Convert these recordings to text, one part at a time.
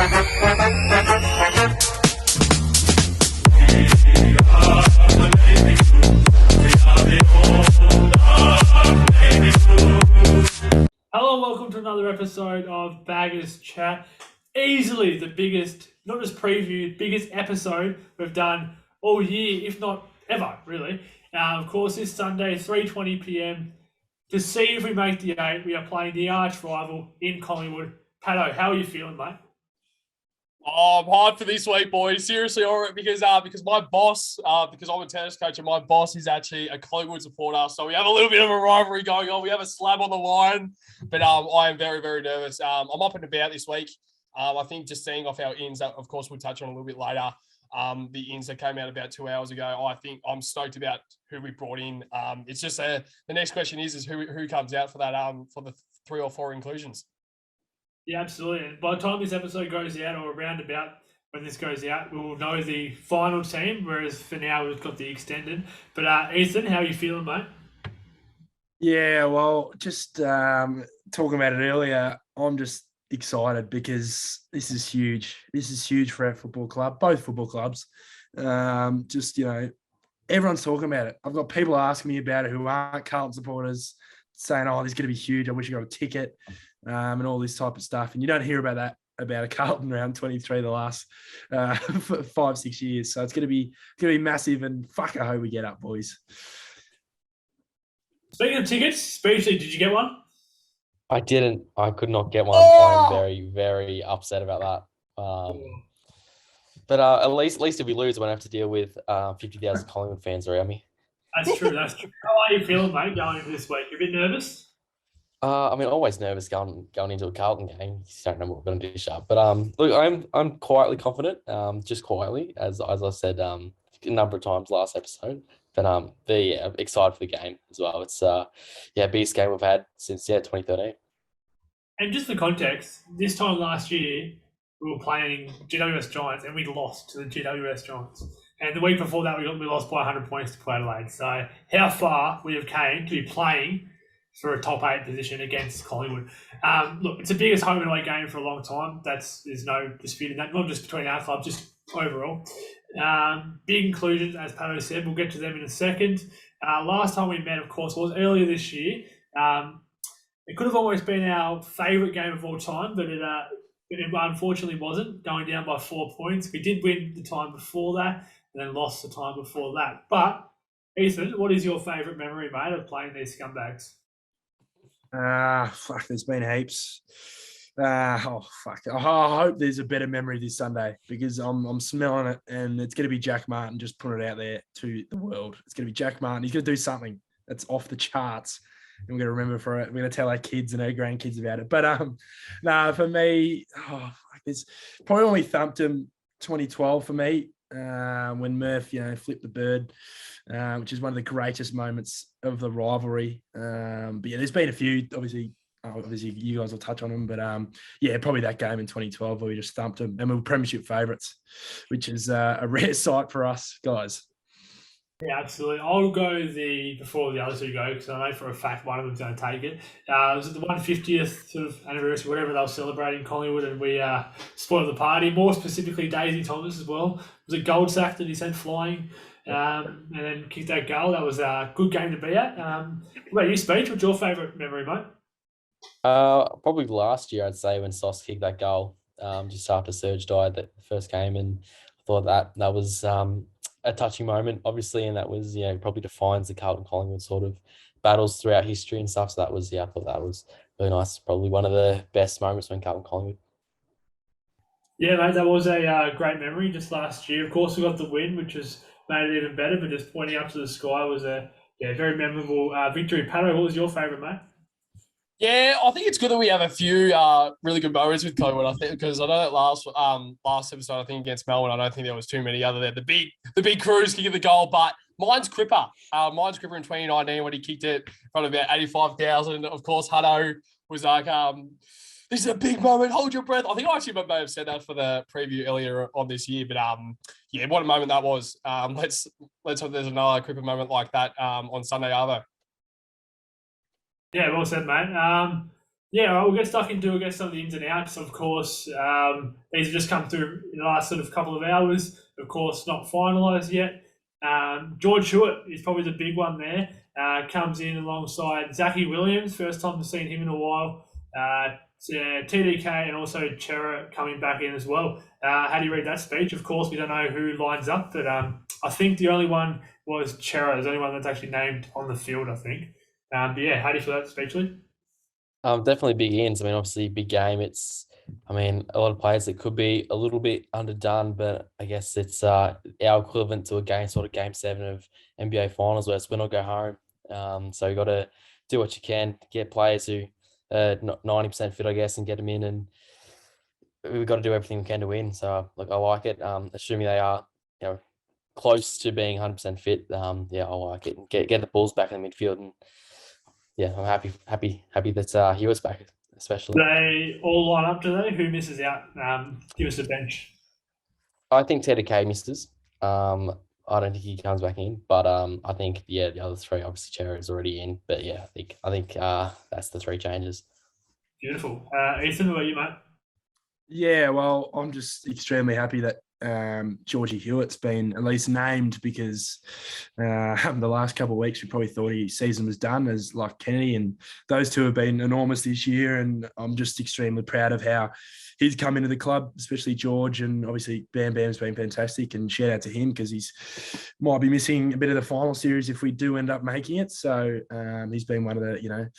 Hello and welcome to another episode of Baggers Chat. Easily the biggest, not just preview, biggest episode we've done all year, if not ever, really. Of course, this Sunday, 3:20 p.m. To see if we make the 8, we are playing the arch rival in Collingwood. Pato, how are you feeling, mate? Oh, I'm hyped for this week, boys. Seriously, all right, because my boss, because I'm a tennis coach and my boss is actually a Collingwood supporter, so we have a little bit of a rivalry going on. We have a slab on the line, but I am very, very nervous. I'm up and about this week. I think just seeing off our ins, that of course we'll touch on a little bit later. The ins that came out about 2 hours ago. I think I'm stoked about who we brought in. It's just the next question is who comes out for that for the 3 or 4 inclusions. Yeah, absolutely. And by the time this episode goes out, or around about when this goes out, we'll know the final team, whereas for now we've got the extended. But Ethan, how are you feeling, mate? Yeah, well, just talking about it earlier, I'm just excited because this is huge. This is huge for our football club, both football clubs. Everyone's talking about it. I've got people asking me about it who aren't Carlton supporters, saying, "Oh, this is going to be huge. I wish I got a ticket," and all this type of stuff. And you don't hear about that about a Carlton round 23 the last 5-6 years. So it's going to be massive. And fuck, I hope we get up, boys. Speaking of tickets, Speechley, did you get one? I didn't. I could not get one. I'm very, very upset about that. But at least if we lose, I won't have to deal with 50,000 Collingwood fans around me. That's true. How are you feeling, mate, going into this week? You a bit nervous? Always nervous going into a Carlton game. You just don't know what we're going to dish up. But look, I'm quietly confident. Just quietly, as I said a number of times last episode. But excited for the game as well. It's biggest game we've had since 2013. And just for context, this time last year we were playing GWS Giants and we lost to the GWS Giants. And the week before that we lost by 100 points to Port Adelaide. So how far we have came to be playing for a top 8 position against Collingwood. Look, it's the biggest home and away game for a long time. There's no dispute in that, not just between our clubs, just overall. Big inclusions, as Pato said. We'll get to them in a second. Last time we met, of course, was earlier this year. It could have almost been our favourite game of all time, but it unfortunately wasn't, going down by 4 points. We did win the time before that and then lost the time before that. But, Ethan, what is your favourite memory, mate, of playing these scumbags? There's been heaps. I hope there's a better memory this Sunday because I'm smelling it, and it's going to be Jack Martin just putting it out there to the world. It's going to be Jack Martin. He's going to do something that's off the charts, and we're going to remember for it. We're going to tell our kids and our grandkids about it. But for me, there's probably only thumped him 2012 for me when Murph, flipped the bird, which is one of the greatest moments of the rivalry. But yeah, there's been a few, obviously you guys will touch on them, but probably that game in 2012 where we just thumped them and we were premiership favourites, which is a rare sight for us guys. Yeah, absolutely. I'll go before the other two go, because I know for a fact one of them's going to take it. It was at the 150th sort of anniversary, whatever they were celebrating Collingwood, and we spoiled the party. More specifically, Daisy Thomas as well. It was a gold sack that he sent flying, and then kicked that goal. That was a good game to be at. What about you, Speech? What's your favourite memory, mate? Probably last year, I'd say, when Sauce kicked that goal just after Serge died, that first game, and I thought that was a touching moment, obviously, and that was probably defines the Carlton Collingwood sort of battles throughout history and stuff. So that was I thought that was really nice. Probably one of the best moments when Carlton Collingwood. Yeah, mate, that was a great memory just last year. Of course, we got the win, which has made it even better. But just pointing up to the sky was a very memorable victory. Pato, what was your favourite, mate? Yeah, I think it's good that we have a few really good moments with Collingwood. I think because I know that last episode, I think against Melbourne, I don't think there was too many other there. The big Cruz kicking the goal, but mine's Cripper. Mine's Cripper in 2019 when he kicked it in front of about 85,000. Of course, Hutto was like, "This is a big moment. Hold your breath." I think I actually may have said that for the preview earlier on this year, but what a moment that was. Let's hope there's another Cripper moment like that on Sunday, Arvo. Yeah, well said, mate. Yeah, well, we'll get stuck into, I guess, some of the ins and outs, of course. These have just come through in the last sort of couple of hours. Of course, not finalised yet. George Hewitt is probably the big one there. Comes in alongside Zachy Williams. First time I've seen him in a while. TDK and also Chera coming back in as well. How do you read that speech? Of course, we don't know who lines up, but I think the only one was Chera. There's the only one that's actually named on the field, I think. But yeah, how do you feel that speech, Lee? Definitely big ins. I mean, obviously, big game. A lot of players that could be a little bit underdone, but I guess it's our equivalent to a game, sort of game 7 of NBA Finals, where it's win or go home. So you got to do what you can, get players who are 90% fit, I guess, and get them in, and we've got to do everything we can to win. So, look, I like it. Assuming they are, close to being 100% fit. I like it. Get the balls back in the midfield, and yeah, I'm happy that he was back, especially. They all line up today. Who misses out? Give us a bench. I think TDK misses. I don't think he comes back in, but I think the other three, obviously Chera is already in, but yeah, I think that's the 3 changes. Beautiful. Ethan, what about you, mate? Yeah, well, I'm just extremely happy that Georgie Hewitt's been at least named, because the last couple of weeks we probably thought his season was done, as like Kennedy, and those two have been enormous this year, and I'm just extremely proud of how he's come into the club, especially George, and obviously Bam Bam's been fantastic, and shout out to him because he's might be missing a bit of the final series if we do end up making it. So he's been one of the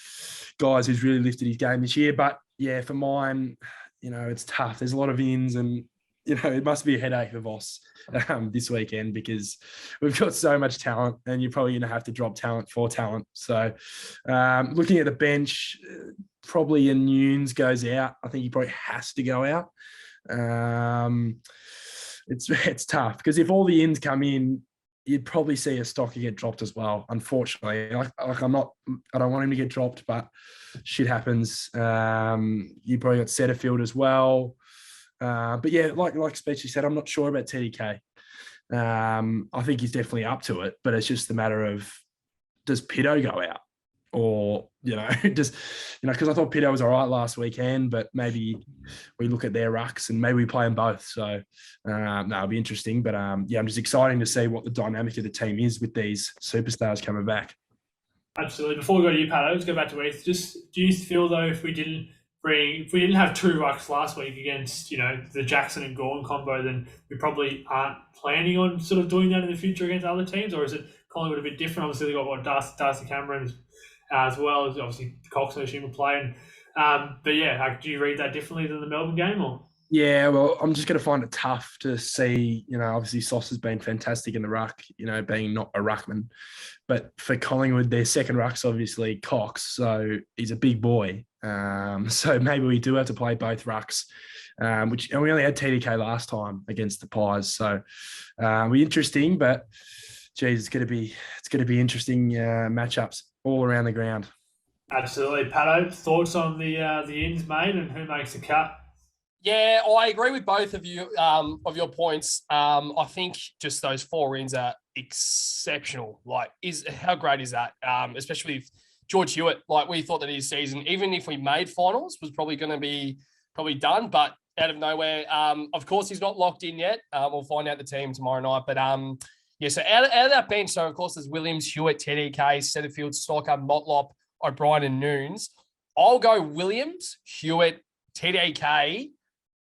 guys who's really lifted his game this year. But yeah, for mine, it's tough. There's a lot of ins, and it must be a headache for Voss this weekend, because we've got so much talent, and you're probably going to have to drop talent for talent. So looking at the bench, probably a Nunes goes out. I think he probably has to go out. It's tough, because if all the ins come in, you'd probably see a Stocker get dropped as well. Unfortunately, I don't want him to get dropped, but shit happens. You probably got Setterfield as well. But yeah, like Spetchy said, I'm not sure about TDK. I think he's definitely up to it, but it's just a matter of, does Pitto go out? Or, because I thought Pitto was all right last weekend, but maybe we look at their rucks and maybe we play them both. So, it'll be interesting. But, I'm just excited to see what the dynamic of the team is with these superstars coming back. Absolutely. Before we go to you, Pat, let's go back to Heath. Just, do you feel, though, if we didn't have 2 rucks last week against, the Jackson and Gordon combo, then we probably aren't planning on sort of doing that in the future against other teams? Or is it Collingwood a bit different? Obviously, they've got Darcy Cameron as well as obviously Cox, I assume, will play. But yeah, do you read that differently than the Melbourne game, or? Yeah, well, I'm just going to find it tough to see, obviously Sauce has been fantastic in the ruck, being not a ruckman. But for Collingwood, their second ruck's obviously Cox, so he's a big boy. So maybe we do have to play both rucks, and we only had TDK last time against the Pies. So it'll be interesting, but geez, it's going to be interesting matchups all around the ground. Absolutely. Pato, thoughts on the ins, mate, and who makes the cut? Yeah, I agree with both of you of your points. I think just those 4 ins are exceptional. How great is that? Especially if George Hewitt, we thought that his season, even if we made finals, was probably going to be done, but out of nowhere. Of course, he's not locked in yet. We'll find out the team tomorrow night. But so out of that bench, so of course there's Williams, Hewitt, TDK, Setterfield, Stocker, Motlop, O'Brien, and Nunes. I'll go Williams, Hewitt, TDK,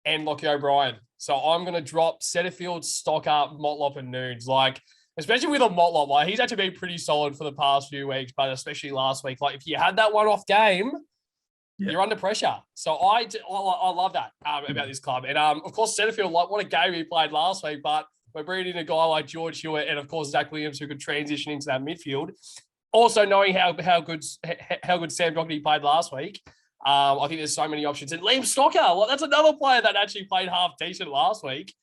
and Lockie O'Brien. So I'm going to drop Setterfield, Stocker, Motlop, and Nunes. Especially with a Motlop, he's actually been pretty solid for the past few weeks, but especially last week. If you had that one-off game, you're under pressure. So I love that about this club. And of course, Setterfield, what a game he played last week, but we're bringing in a guy like George Hewitt and of course Zach Williams, who could transition into that midfield. Also knowing how good Sam Doherty played last week. I think there's so many options. And Liam Stocker, that's another player that actually played half decent last week.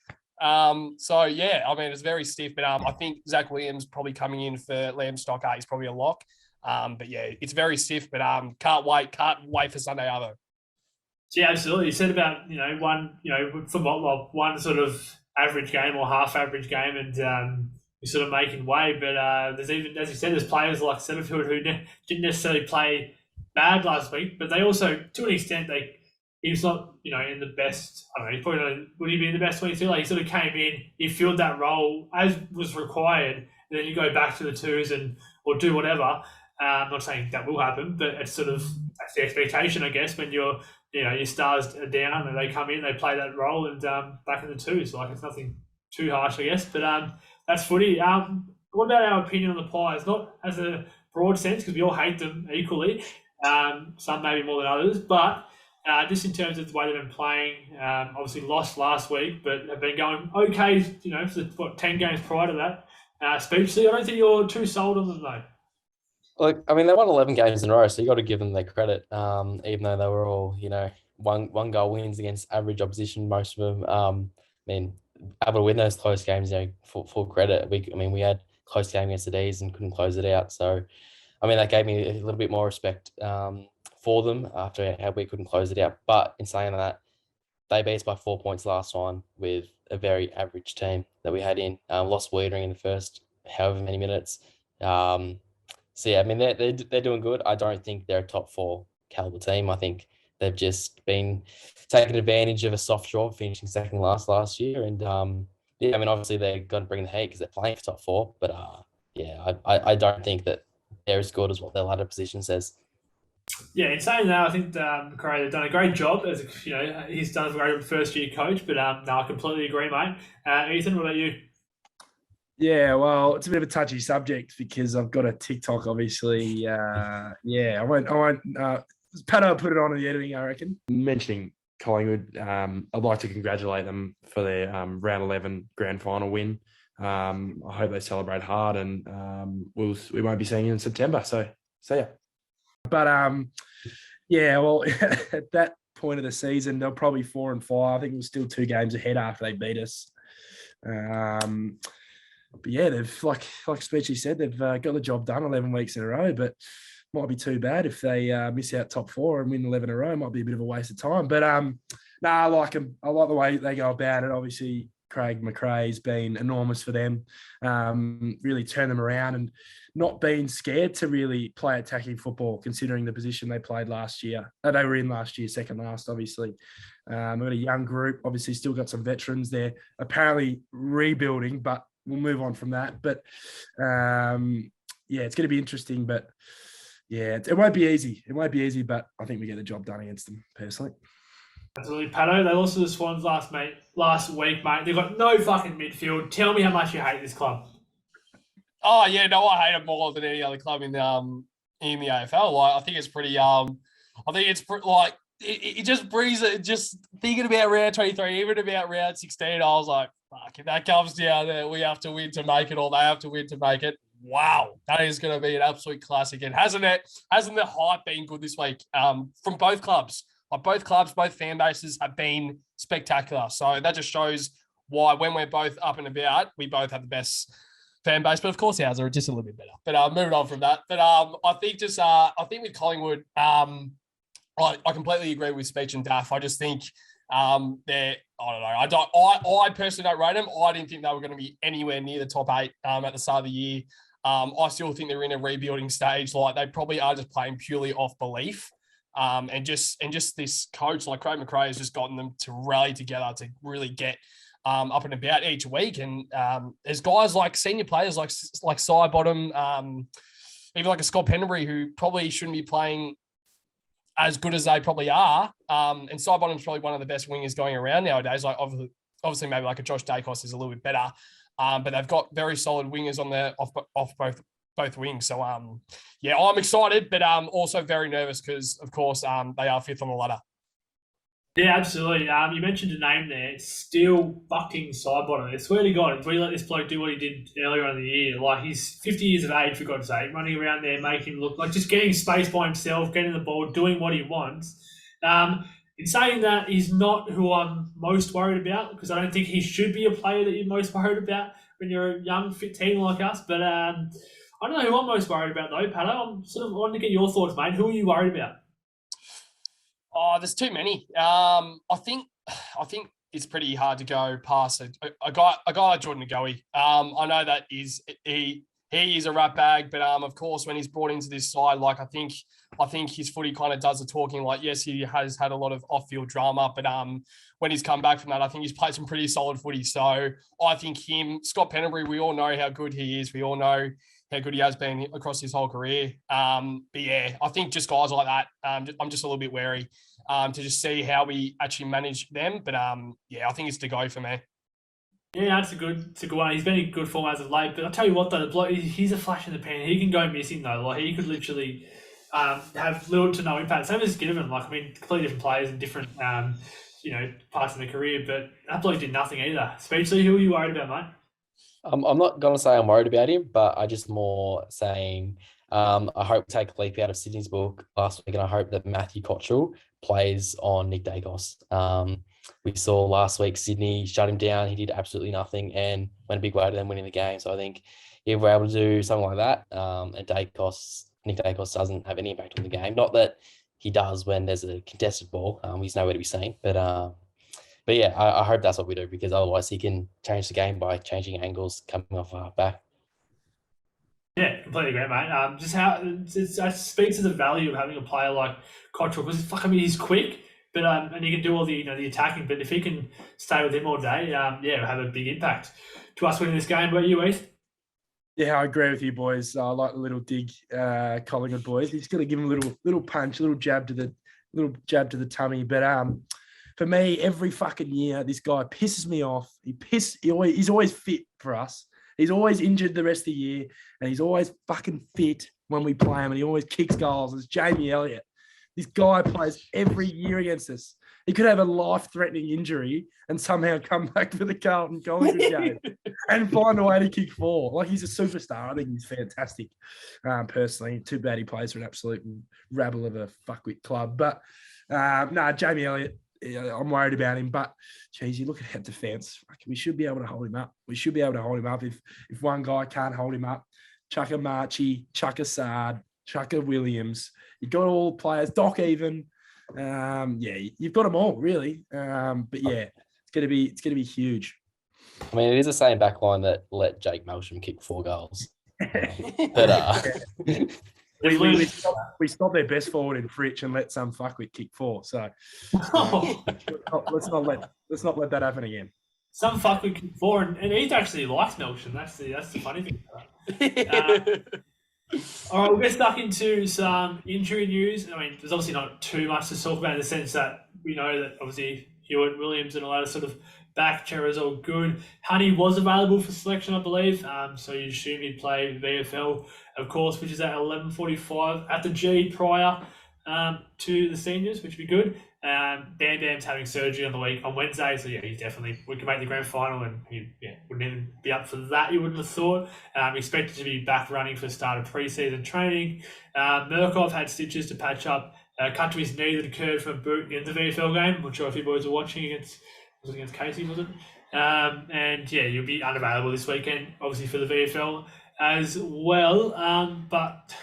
So yeah, it's very stiff, but I think Zach Williams probably coming in for Liam Stocker is probably a lock. But yeah, it's very stiff, but can't wait for Sunday either. Yeah, absolutely. You said about for Motlop, one sort of average game or half average game, and you're sort of making way. But there's even, as you said, there's players like Setterfield who didn't necessarily play bad last week, but they also, to an extent, he's not, in the best. I don't know. He's probably not. Would he be in the best 22? Like, he sort of came in, he filled that role as was required, and then you go back to the twos or do whatever. I'm not saying that will happen, but it's sort of that's the expectation, I guess, when your stars are down and they come in, they play that role and back in the twos. Like, it's nothing too harsh, I guess. But that's footy. What about our opinion on the Pies? Not as a broad sense, because we all hate them equally. Some maybe more than others, but just in terms of the way they've been playing, obviously lost last week, but have been going okay, for 10 games prior to that. Speechlessly, I don't think you're too sold on them, though. Look, I mean, they won 11 games in a row, so you got to give them their credit. Even though they were all, one goal wins against average opposition, most of them. I mean, able to win those close games, full credit. We had close game against the D's and couldn't close it out. So, I mean, that gave me a little bit more respect for them after how we couldn't close it out. But in saying that, they beat us by 4 points last time with a very average team that we had in. Lost Wiedering in the first however many minutes. So yeah, I mean they're doing good. I don't think they're a top 4 caliber team. I think they've just been taking advantage of a soft draw, finishing second last year. And I mean obviously they're going to bring the heat because they're playing for top 4. But I don't think that they're as good as what their ladder position says. Yeah, in saying that, I think McRae have done a great job as he's done a great first year coach. But no, I completely agree, mate. Ethan, what about you? Yeah, well, it's a bit of a touchy subject because I've got a TikTok, obviously. I won't. Pato put it on in the editing, I reckon. Mentioning Collingwood, I'd like to congratulate them for their round 11 grand final win. I hope they celebrate hard, and we won't be seeing you in September. So see ya. But well, at that point of the season, they're probably 4 and 5. I think it was still 2 games ahead after they beat us. But yeah, they've like Speechy said, they've got the job done 11 weeks in a row, but might be too bad if they miss out top 4 and win 11 in a row. Might be a bit of a waste of time. But I like them. I like the way they go about it. Obviously, Craig McRae's been enormous for them. Really turned them around and not being scared to really play attacking football, considering the position they played last year. They were in last year, second last, obviously. We've got a young group. Obviously, still got some veterans there. Apparently rebuilding, but we'll move on from that. But, it's going to be interesting. But, yeah, it won't be easy. It won't be easy, but I think we get the job done against them, personally. Absolutely, Pato. They lost to the Swans last week, mate. They've got no fucking midfield. Tell me how much you hate this club. Oh, yeah, no, I hate it more than any other club in the AFL. Like, I think it's pretty, it just brings it, just thinking about round 23, even about round 16, I was like, fuck, if that comes down there, we have to win to make it, or they have to win to make it. Wow, that is going to be an absolute classic. And hasn't the hype been good this week from both clubs? Like both fan bases have been spectacular. So that just shows why when we're both up and about, we both have the best fan base. But of course ours are just a little bit better. But moving on from that. But I think with Collingwood, I completely agree with Speech and Daff. I just think I don't know. I personally don't rate them. I didn't think they were going to be anywhere near the top 8 at the start of the year. I still think they're in a rebuilding stage. Like they probably are just playing purely off belief. And just this coach like Craig McRae has just gotten them to rally together to really get up and about each week. And there's guys like senior players like Sidebottom, even like a Scott Pendlebury who probably shouldn't be playing as good as they probably are. And Sidebottom's probably one of the best wingers going around nowadays. Like obviously maybe like a Josh Dacos is a little bit better. But they've got very solid wingers on their off both wings. So, I'm excited, but also very nervous because, of course, they are 5th on the ladder. Yeah, absolutely. You mentioned a name there. It's still fucking Sidebottom. I swear to God, if we let this bloke do what he did earlier in the year, like he's 50 years of age, for God's sake, running around there, making him look like just getting space by himself, getting the ball, doing what he wants. In saying that, he's not who I'm most worried about because I don't think he should be a player that you're most worried about when you're a young, fit team like us. But I don't know who I'm most worried about, though, Pato. I'm sort of wanting to get your thoughts, mate. Who are you worried about? Oh, there's too many. I think it's pretty hard to go past a guy like Jordan Ngoe. I know that he he is a rat bag. But of course, when he's brought into this side, like I think his footy kind of does the talking. Like, yes, he has had a lot of off-field drama, but when he's come back from that, I think he's played some pretty solid footy. So I think Scott Pendlebury, we all know how good he is. We all know how good he has been across his whole career. But yeah, I think just guys like that, I'm just a little bit wary to just see how we actually manage them. But yeah, I think it's to go for me. Yeah, it's a good one. He's been in good form as of late. But I'll tell you what, though, the bloke, he's a flash in the pan. He can go missing, though. Like, he could literally have little to no impact. Same as Ginnivan. Like, I mean, completely different players in different, parts of their career. But that bloke did nothing either. Speechley, who are you worried about, mate? I'm not going to say I'm worried about him, but I just more saying I hope we take a leap out of Sydney's book last week, and I hope that Matthew Cottrell plays on Nick Dacos. We saw last week Sydney shut him down. He did absolutely nothing and went a big way to them winning the game. So I think if we're able to do something like that, and Nick Dacos doesn't have any impact on the game, not that he does when there's a contested ball. He's nowhere to be seen, but yeah, I hope that's what we do, because otherwise he can change the game by changing angles coming off our back. Yeah, completely agree, mate. Just how that speaks to the value of having a player like Cottrell, because he's quick, but and he can do all the the attacking. But if he can stay with him all day, it'll have a big impact to us winning this game. What about you, Heath? Yeah, I agree with you, boys. I like the little dig, Collingwood boys. He's going to give him a little punch, a little jab to the tummy. But for me, every fucking year, this guy pisses me off. He's always fit for us. He's always injured the rest of the year, and he's always fucking fit when we play him, and he always kicks goals. It's Jamie Elliott. This guy plays every year against us. He could have a life-threatening injury and somehow come back for the Carlton Collingwood game and find a way to kick 4. Like, he's a superstar. I think he's fantastic, personally. Too bad he plays for an absolute rabble of a fuckwit club. But, Jamie Elliott, I'm worried about him. But, geez, you look at our defence. We should be able to hold him up. If one guy can't hold him up. Chuck a Marchie, Chuck a Sard, Chuck a Williams. You've got all players, Doc even. You've got them all, really. But yeah, it's gonna be huge. I mean, it is the same backline that let Jake Melsham kick 4 goals. We stopped their best forward in Fritch and let some fuckwit kick 4. So let's not let that happen again. Some fuckwit kick 4, and he's actually likes Melsham. That's the funny thing. All right, we'll get stuck into some injury news. I mean, there's obviously not too much to talk about in the sense that we know that obviously Hewitt, Williams, and all that sort of back chair is all good. Honey was available for selection, I believe, so you assume he'd play VFL, of course, which is at 11:45 at the G prior to the seniors, which would be good. Bam Bam's having surgery on Wednesday, so yeah, we can make the grand final, and he wouldn't even be up for that, you wouldn't have thought. Expected to be back running for the start of pre-season training. Murkoff had stitches to patch up, cut to his knee that occurred from a boot in the VFL game. I'm not sure if you boys were watching against Casey, was it? And yeah, you'll be unavailable this weekend, obviously for the VFL as well. But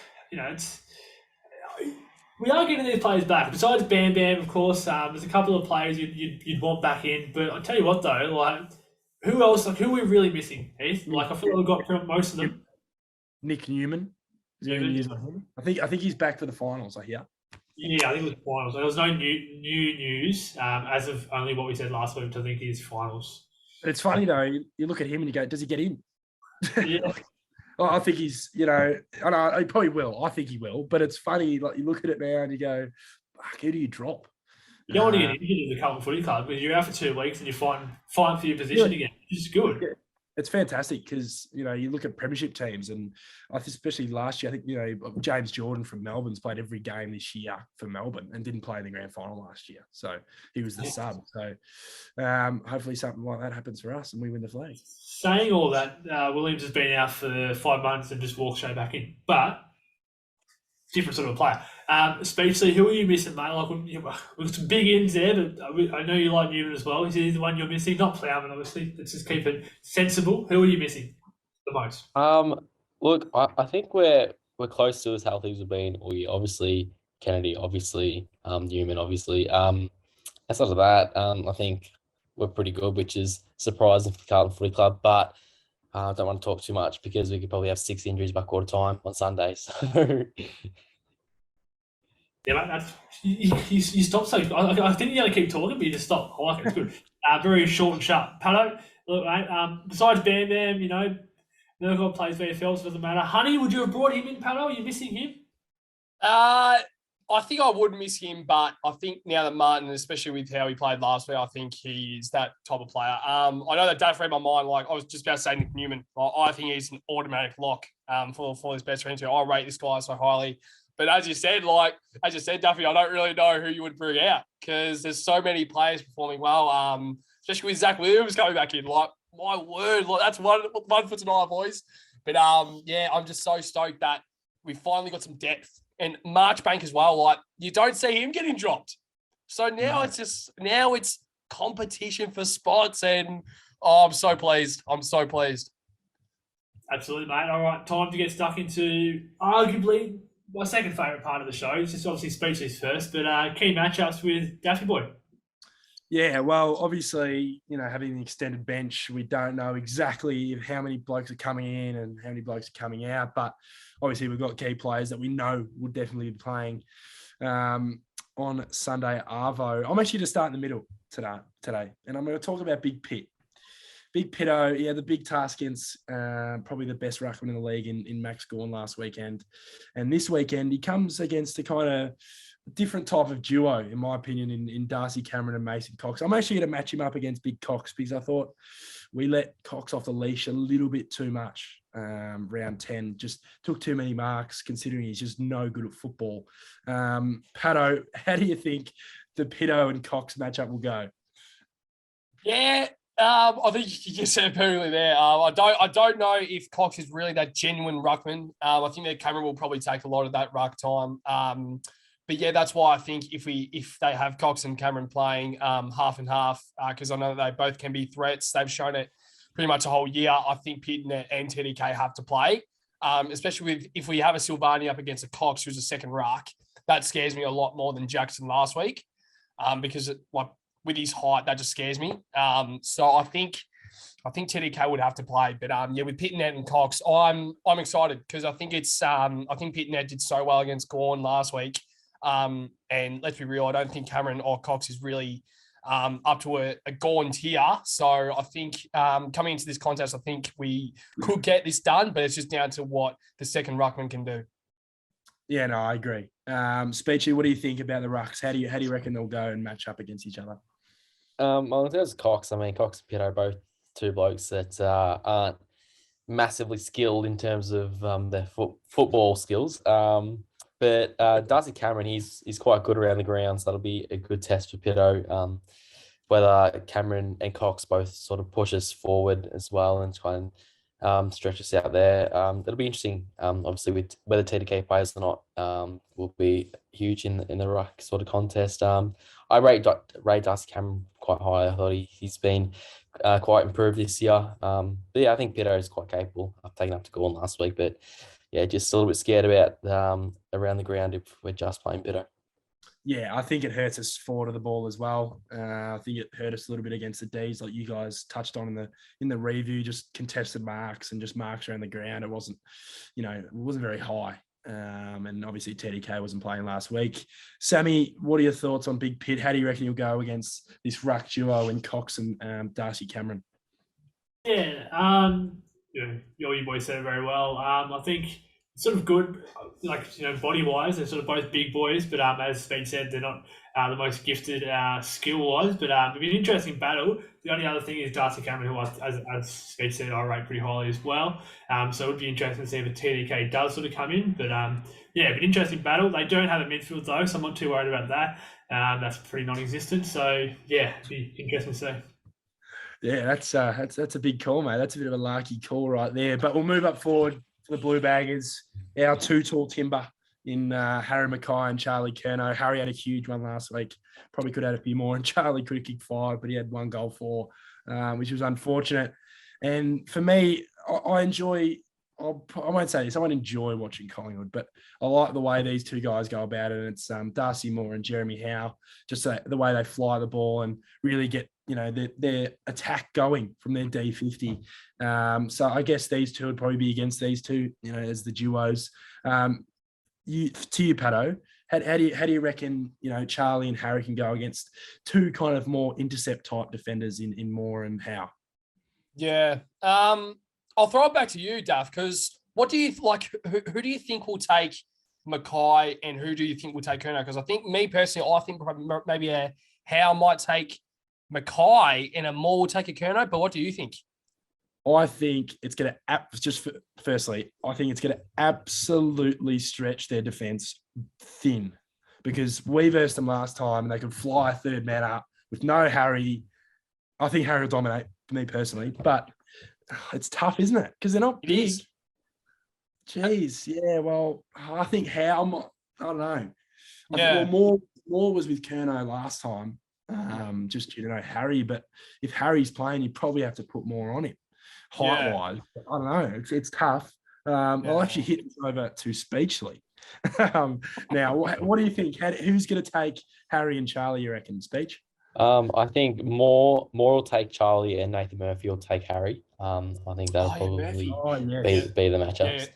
we are getting these players back. Besides Bam Bam, of course, there's a couple of players you'd want back in. But I'll tell you what, though, like, who else? Like, who are we really missing, Heath? Like, I feel like we've got most of them. Nick Newman. I think he's back for the finals, I hear. Yeah, I think it was finals. There was no new news as of only what we said last week, which I think is finals. But it's funny, though. You look at him and you go, does he get in? Yeah. I think he's, I know he probably will. I think he will. But it's funny, like, you look at it now and you go, fuck, who do you drop? You don't want to get injured in the Carlton Footy Club because you're out for 2 weeks and you're fighting for your position again, which is good. Yeah. It's fantastic because, you look at premiership teams and especially last year, I think, James Jordan from Melbourne's played every game this year for Melbourne and didn't play in the grand final last year. So he was the sub. So hopefully something like that happens for us and we win the flag. Saying all that, Williams has been out for 5 months and just walked straight back in. But different sort of player. Speechley, who are you missing, mate? Like, we've got some big ins there, but I know you like Newman as well. Is he the one you're missing? Not Plowman, obviously. Let's just keep it sensible. Who are you missing the most? Look, I think we're close to as healthy as we've been all year. Obviously, Kennedy, obviously, Newman, obviously. Outside of that, I think we're pretty good, which is surprising for the Carlton Footy Club. But I don't want to talk too much because we could probably have 6 injuries by quarter time on Sunday. So Yeah, mate, that's you stop so. I think you're gonna keep talking, but you just stop. I like it. It's good. Very short and sharp. Pato, look, mate. Besides Bam Bam, Nurgle plays VFL, so it doesn't matter. Honey, would you have brought him in, Pato? Are you missing him? I think I would miss him, but I think now that Martin, especially with how he played last week, I think he's that type of player. I know that Dave read my mind. Like I was just about to say Nick Newman. I think he's an automatic lock for his best friends. I rate this guy so highly. But as you said, Duffy, I don't really know who you would bring out because there's so many players performing well. Especially with Zach Williams coming back in. Like my word, like that's one for tonight, boys. But yeah, I'm just so stoked that we finally got some depth. And Marchbank as well, like you don't see him getting dropped. So now it's competition for spots, and I'm so pleased. I'm so pleased. Absolutely, mate. All right, time to get stuck into arguably my second favourite part of the show. It's just obviously speeches first, but key matchups with Daffy Boy. Yeah, well, obviously, having the extended bench, we don't know exactly how many blokes are coming in and how many blokes are coming out, but obviously we've got key players that we know will definitely be playing on Sunday Arvo. I'm actually going to start in the middle today, and I'm going to talk about Big Pitt. Big Pitto, he had the big task against probably the best ruckman in the league in Max Gawn last weekend. And this weekend, he comes against a kind of different type of duo, in my opinion, in Darcy Cameron and Mason Cox. I'm actually going to match him up against Big Cox because I thought we let Cox off the leash a little bit too much. Round 10 just took too many marks considering he's just no good at football. Pato, how do you think the Pitto and Cox matchup will go? Yeah, I think you just said it perfectly there. I don't know if Cox is really that genuine ruckman. I think that Cameron will probably take a lot of that ruck time. But yeah, that's why I think if they have Cox and Cameron playing half and half, because I know that they both can be threats. They've shown it pretty much a whole year. I think Pitt and TDK have to play, especially if we have a Silvani up against a Cox who's a second ruck. That scares me a lot more than Jackson last week, because with his height, that just scares me. So I think TDK would have to play, but yeah, with Pitt and Cox, I'm excited because I think I think Pitt did so well against Gawn last week. And let's be real, I don't think Cameron or Cox is really up to a Gawn tier. So I think coming into this contest, I think we could get this done, but it's just down to what the second ruckman can do. Yeah, no, I agree. Speechy, what do you think about the rucks? How do you reckon they'll go and match up against each other? Well, in terms of Cox, Cox and Pitt are both two blokes that aren't massively skilled in terms of their football skills. But Darcy Cameron, he's quite good around the ground, so that'll be a good test for Pitto. Whether Cameron and Cox both sort of push us forward as well and try and stretch us out there. It'll be interesting. Obviously, with whether TDK plays or not will be huge in the ruck sort of contest. I rate Darcy Cameron quite high. I thought he's been quite improved this year. But yeah, I think Pitto is quite capable. I've taken up to Gawn last week, but yeah, just a little bit scared about around the ground if we're just playing Pitto. Yeah, I think it hurts us forward of the ball as well. I think it hurt us a little bit against the Ds, like you guys touched on in the review, just contested marks and just marks around the ground. It wasn't very high. And obviously TDK wasn't playing last week. Sammy, what are your thoughts on Big Pitt? How do you reckon you'll go against this ruck duo in Cox and Darcy Cameron? Yeah, you boys said it very well. I think it's sort of good, body-wise, they're sort of both big boys, but as Speed said, they're not the most gifted skill-wise, but it'll be an interesting battle. The only other thing is Darcy Cameron, who, as Speed said, I rate pretty highly as well. So it would be interesting to see if a TDK does sort of come in, but yeah, it'd be an interesting battle. They don't have a midfield though, so I'm not too worried about that. That's pretty non-existent, so yeah, it'd be interesting to see. Yeah, that's a big call, mate. That's a bit of a larky call right there. But we'll move up forward for the Blue Baggers. Our two tall timber in Harry Mackay and Charlie Curnow. Harry had a huge one last week. Probably could have had a few more, and Charlie could have kicked 5, but he had 1 goal for, which was unfortunate. And for me, I won't say this, I won't enjoy watching Collingwood, but I like the way these two guys go about it. And it's Darcy Moore and Jeremy Howe, just the way they fly the ball and really get their attack going from their D50. So I guess these two would probably be against these two, as the duos. To you, Pato, how do you reckon, Charlie and Harry can go against two kind of more intercept type defenders in Moore and Howe? Yeah. I'll throw it back to you, Duff, because what do you like? Who do you think will take Mackay and who do you think will take Curnow? Because I think me personally, I think maybe Howe might take Mackay and a Moore will take a Curnow. But what do you think? I think it's going to firstly, I think it's going to absolutely stretch their defense thin because we versed them last time and they could fly a third man up with no Harry. I think Harry will dominate for me personally, but it's tough, isn't it? Because they're not big. Jeez, yeah. Well, I think Howe. I don't know. Yeah. Moore was with Curnow last time, just due to know Harry. But if Harry's playing, you probably have to put more on him. Height-wise, I don't know. It's tough. I'll actually hit this over to Speechley. Now, what do you think? Who's going to take Harry and Charlie, you reckon, Speech? I think Moore will take Charlie and Nathan Murphy will take Harry. I think that'll probably be the matchups.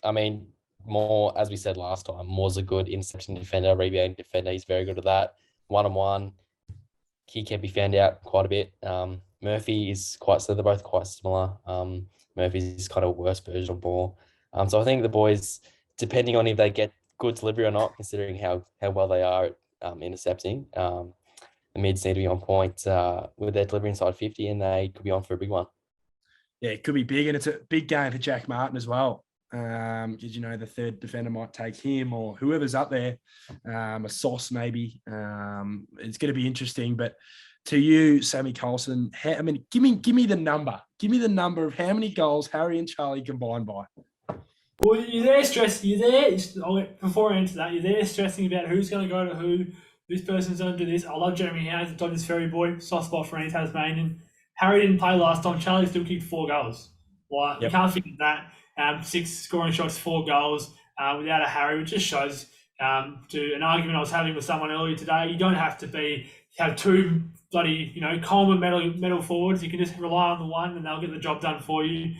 I mean, Moore, as we said last time, Moore's a good interception defender, rebounding defender. He's very good at that. One-on-one, he can be found out quite a bit. Murphy is they're both quite similar. Murphy's kind of a worse version of Moore. So I think the boys, depending on if they get good delivery or not, considering how well they are at intercepting, the mids need to be on point with their delivery inside 50 and they could be on for a big one. Yeah, it could be big, and it's a big game for Jack Martin as well. Because the third defender might take him or whoever's up there, a Sauce maybe. It's going to be interesting. But to you, Sammy Carlton, give me the number. Give me the number of how many goals Harry and Charlie combined by. Well, you're there stressing. You're there before I answer that. You're there stressing about who's going to go to who. This person's going to do this. I love Jeremy Howes, the Dodgers Ferry boy, soft spot for any Tasmanian. Harry didn't play last time. Charlie still kicked 4 goals. Well, you can't figure that. 6 scoring shots, 4 goals without a Harry, which just shows to an argument I was having with someone earlier today. You don't have to have 2 bloody Coleman medal forwards. You can just rely on the one, and they'll get the job done for you.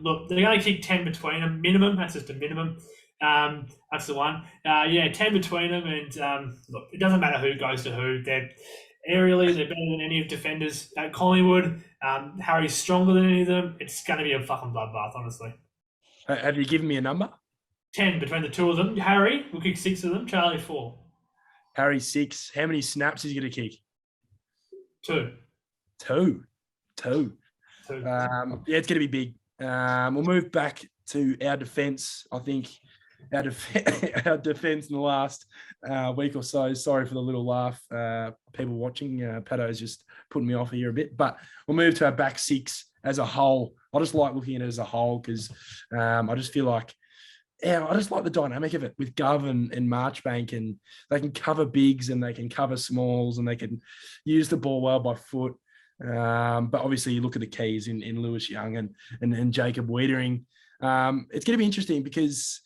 Look, they're going to kick 10 between them minimum. That's just a minimum. That's the one. 10 between them, and look, it doesn't matter who goes to who. They're aerially, they're better than any of defenders at Collingwood. Harry's stronger than any of them. It's going to be a fucking bloodbath, honestly. Have you given me a number? 10 between the two of them. Harry will kick 6 of them. Charlie 4. Harry 6. How many snaps is he going to kick? 2. 2. It's going to be big. We'll move back to our defence. I think our defence in the last week or so. Sorry for the little laugh. People watching, Pato's just putting me off here a bit. But we'll move to our back 6 as a whole. I just like looking at it as a whole because I just feel like, I just like the dynamic of it with Gov and Marchbank, and they can cover bigs and they can cover smalls and they can use the ball well by foot. But obviously you look at the keys in Lewis Young and Jacob Wiedering. It's going to be interesting because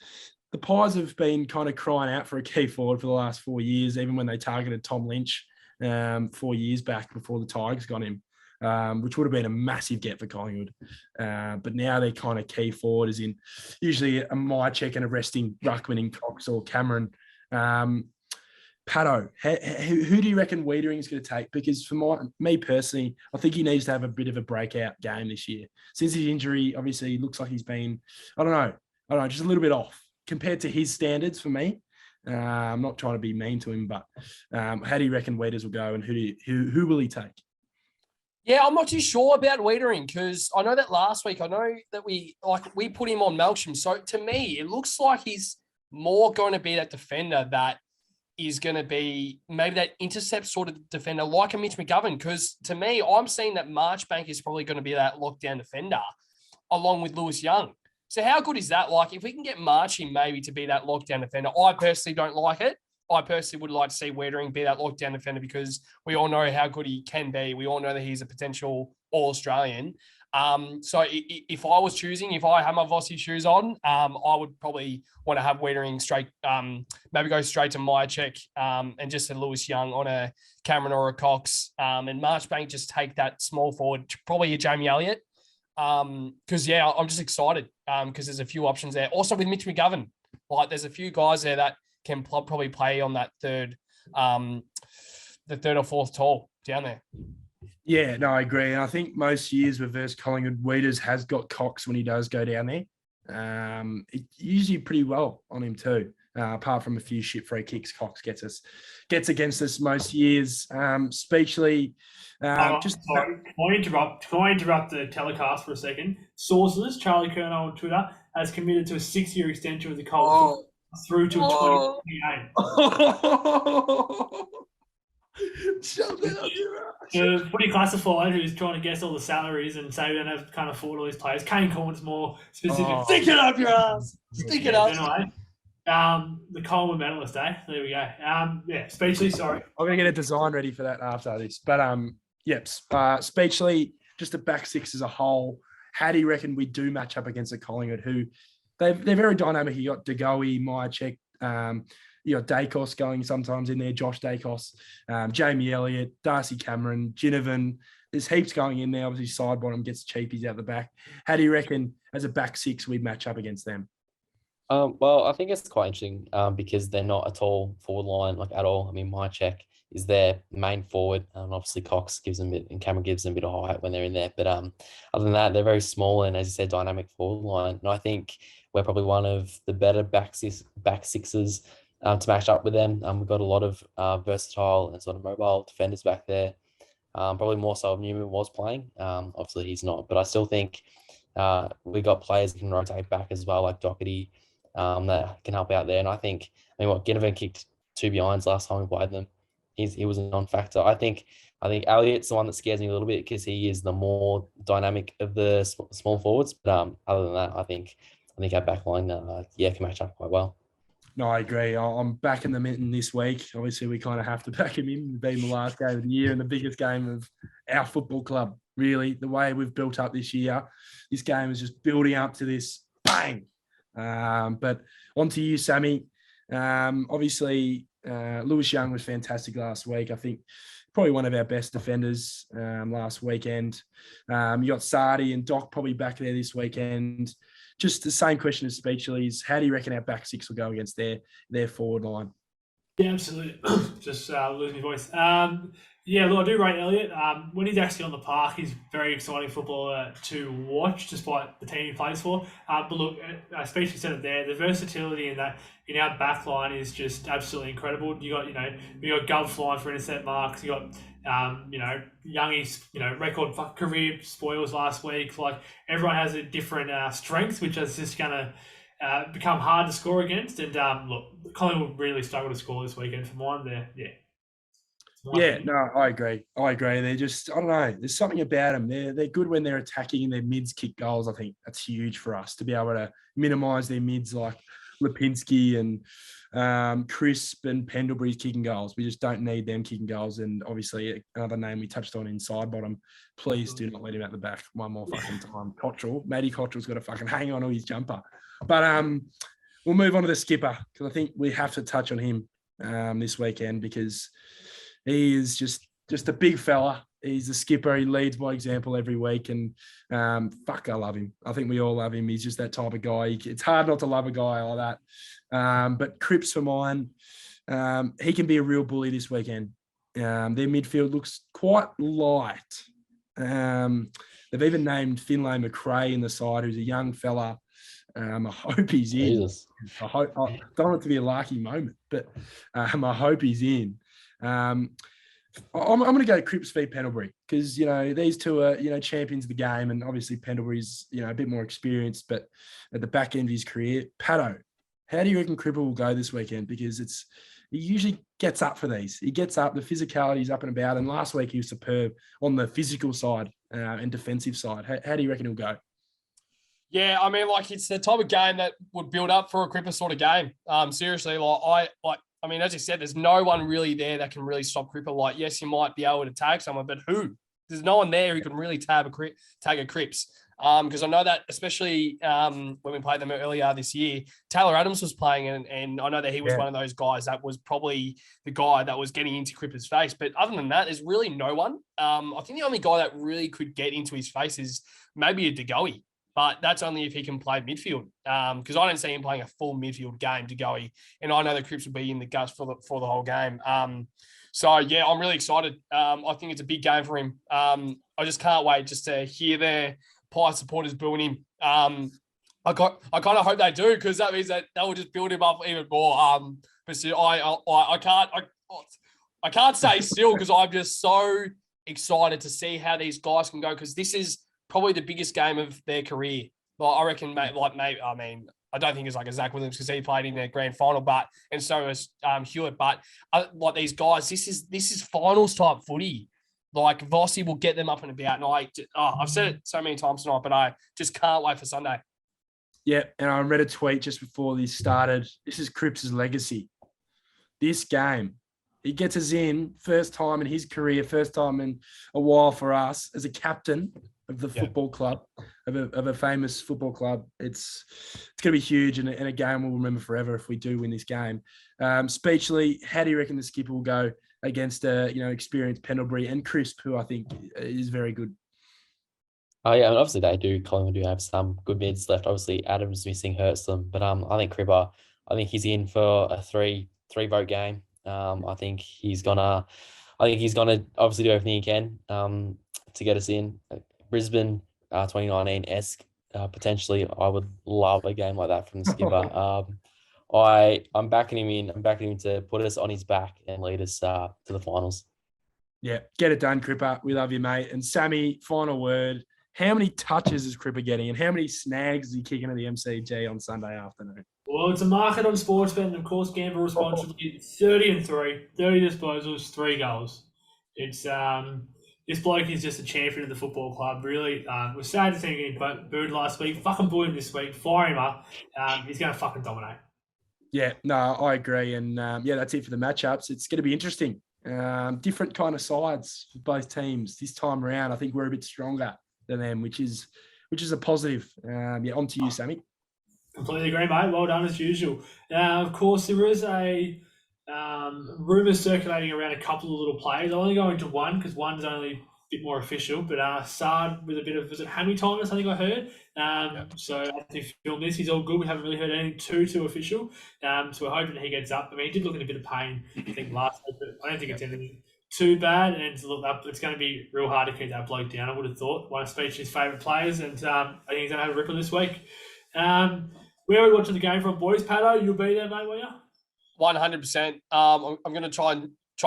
the Pies have been kind of crying out for a key forward for the last 4 years, even when they targeted Tom Lynch 4 years back before the Tigers got him. Which would have been a massive get for Collingwood. But now they're kind of key forward, as in usually a Myercheck and a resting ruckman in Cox or Cameron. Pato, who do you reckon Wiedering is going to take? Because for me personally, I think he needs to have a bit of a breakout game this year. Since his injury, obviously, he looks like he's been, I don't know, just a little bit off compared to his standards for me. I'm not trying to be mean to him, but how do you reckon Wieders will go and who will he take? Yeah, I'm not too sure about Wiedering because I know that last week, we put him on Melksham. So to me, it looks like he's more going to be that defender that is going to be maybe that intercept sort of defender like a Mitch McGovern. Because to me, I'm seeing that Marchbank is probably going to be that lockdown defender along with Lewis Young. So how good is that? Like if we can get Marching maybe to be that lockdown defender, I personally don't like it. I personally would like to see Wiedering be that lockdown defender because we all know how good he can be. We all know that he's a potential All-Australian. So if I was choosing, if I had my Vossi shoes on, I would probably want to have Wiedering straight, maybe go straight to Myercheck, and just a Lewis Young on a Cameron or a Cox, and Marchbank just take that small forward, probably a Jamie Elliott. Because I'm just excited because there's a few options there. Also with Mitch McGovern, like there's a few guys there that can probably play on that the third or fourth tall down there. Yeah, no, I agree. And I think most years with versus Collingwood, Weeders has got Cox when he does go down there. It usually pretty well on him too. Apart from a few shit free kicks, Cox gets against us most years. Speechly, sorry. Can I interrupt the telecast for a second? Sources, Charlie Kerno on Twitter, has committed to a 6-year extension with the Carlton through to 2028. Shut that up, The footy classified, who's trying to guess all the salaries and say we don't have kind of afford all these players. Kane Corn's more specific. Stick it up your ass. Stick it up. Anyway, the Collingwood medalist, eh? There we go. Speechley, sorry. I'm gonna get a design ready for that after this. But Speechley, just the back six as a whole. How do you reckon we do match up against the Collingwood, who they're very dynamic? You got DeGoey, Myercheck, you got Dacos going sometimes in there, Josh Dacos, Jamie Elliott, Darcy Cameron, Ginnivan. There's heaps going in there. Obviously, side bottom gets cheapies out the back. How do you reckon, as a back six, we match up against them? Well, I think it's quite interesting because they're not at all forward line, like at all. I mean, Myercheck is their main forward, and obviously Cox gives them a bit, and Cameron gives them a bit of height when they're in there. But other than that, they're very small and, as you said, dynamic forward line. And I think we're probably one of the better back sixes to match up with them. We've got a lot of versatile and sort of mobile defenders back there. Probably more so if Newman was playing. Obviously, he's not. But I still think we got players that can rotate back as well, like Doherty, that can help out there. And I think, Ginnivan kicked 2 behinds last time we played them. He was a non-factor. I think Elliott's the one that scares me a little bit because he is the more dynamic of the small forwards. But other than that, I think our back line, can match up quite well. No, I agree. I'm backing them in this week. Obviously, we kind of have to back him in, being the last game of the year and the biggest game of our football club, really. The way we've built up this year, this game is just building up to this bang. But on to you, Sammy. Obviously, Lewis Young was fantastic last week. I think probably one of our best defenders last weekend. You got Sardi and Doc probably back there this weekend. Just the same question as Speechley's. How do you reckon our back six will go against their forward line? Yeah, absolutely. Just losing my voice. Look, I do rate Elliott. When he's actually on the park, he's a very exciting footballer to watch, despite the team he plays for. But look, Speechley said it there. The versatility in our back line is just absolutely incredible. You got Gov flying for intercept marks. You got Youngie's record career spoils last week. Like, everyone has a different strength, which is just gonna become hard to score against. And look, Collingwood really struggled to score this weekend for mine. I agree. They're just, I don't know. There's something about them. They're good when they're attacking and their mids kick goals. I think that's huge for us to be able to minimise their mids like Lipinski and Crisp and Pendlebury's kicking goals. We just don't need them kicking goals. And obviously another name we touched on inside bottom. Please do not let him out the back one more fucking time. Cottrell. Matty Cottrell's got to fucking hang on to his jumper. But we'll move on to the skipper because I think we have to touch on him this weekend because he is just a big fella. He's the skipper. He leads by example every week. And I love him. I think we all love him. He's just that type of guy. It's hard not to love a guy like that. But Cripps for mine, he can be a real bully this weekend. Their midfield looks quite light. They've even named Finlay McRae in the side, who's a young fella. I hope he's in. Jesus. I don't want it to be a larky moment, but I hope he's in. I'm going to go Cripps v Pendlebury because, these two are, champions of the game, and obviously Pendlebury's, a bit more experienced, but at the back end of his career. Paddo, how do you reckon Cripple will go this weekend? Because he usually gets up for these. He gets up, the physicality's up and about, and last week he was superb on the physical side and defensive side. How do you reckon he'll go? Yeah, it's the type of game that would build up for a Cripper sort of game. Seriously, as you said, there's no one really there that can really stop Cripper. Yes, you might be able to tag someone, but who? there's no one there who can really tag a Cripps. Because I know that especially when we played them earlier this year, Taylor Adams was playing, and I know that he was one of those guys that was probably the guy that was getting into Cripps' face. But other than that, there's really no one. I think the only guy that really could get into his face is maybe a De Goey, but that's only if he can play midfield. Because I don't see him playing a full midfield game, De Goey, and I know the Cripps will be in the guts for the whole game. So yeah, I'm really excited. I think it's a big game for him. I just can't wait just to hear their Pie supporters booing him. I kind of hope they do, because that means that they will just build him up even more. But still, I can't stay still, because I'm just so excited to see how these guys can go, because this is probably the biggest game of their career. Like, I reckon, I don't think it's like a Zach Williams, because he played in their grand final, and so is Hewitt. But like these guys, this is finals type footy. Like, Vossi will get them up and about. And I've said it so many times tonight, but I just can't wait for Sunday. Yeah, and I read a tweet just before this started. This is Cripps' legacy. This game, he gets us in, first time in his career, first time in a while for us, as a captain of the football club, of a famous football club. It's going to be huge, and a game we'll remember forever if we do win this game. Speechly, how do you reckon the skipper will go against experienced Pendlebury and Crisp, who I think is very good? Oh yeah, and obviously Collingwood do have some good mids left. Obviously, Adams missing hurts them, but I think Cripper, I think he's in for a three vote game. I think he's gonna obviously do everything he can to get us in. Brisbane 2019-esque, potentially. I would love a game like that from the skipper. I'm backing him in. I'm backing him to put us on his back and lead us to the finals. Yeah, get it done, Cripper. We love you, mate. And Sammy, final word. How many touches is Cripper getting, and how many snags is he kicking at the MCG on Sunday afternoon? Well, it's a market on Sportsbet, and of course, gamble responsibly. 30 disposals, 3 goals. It's this bloke is just a champion of the football club. Really, we're sad to see him get booed last week. Fucking boo him this week. Fire him up. He's going to fucking dominate. Yeah, no, I agree. And that's it for the matchups. It's going to be interesting. Different kind of sides for both teams this time around. I think we're a bit stronger than them, which is a positive. On to you, Sammy. Completely agree, mate. Well done as usual. Of course, there is a rumour circulating around a couple of little players. I'm only going to one, because one's only a bit more official. But Sard with a bit of, was it Hamilton? I think I heard. So I think film this, he's all good. We haven't really heard anything too official. So we're hoping that he gets up. I mean, he did look in a bit of pain, I think, last week, but I don't think it's anything too bad. And to look up, it's going to be real hard to keep that bloke down, I would have thought. One of Speech's favourite players, and I think he's going to have a ripper this week. Where are we watching the game from, boys? Pato, you'll be there, mate, will you? 100%. I'm going to try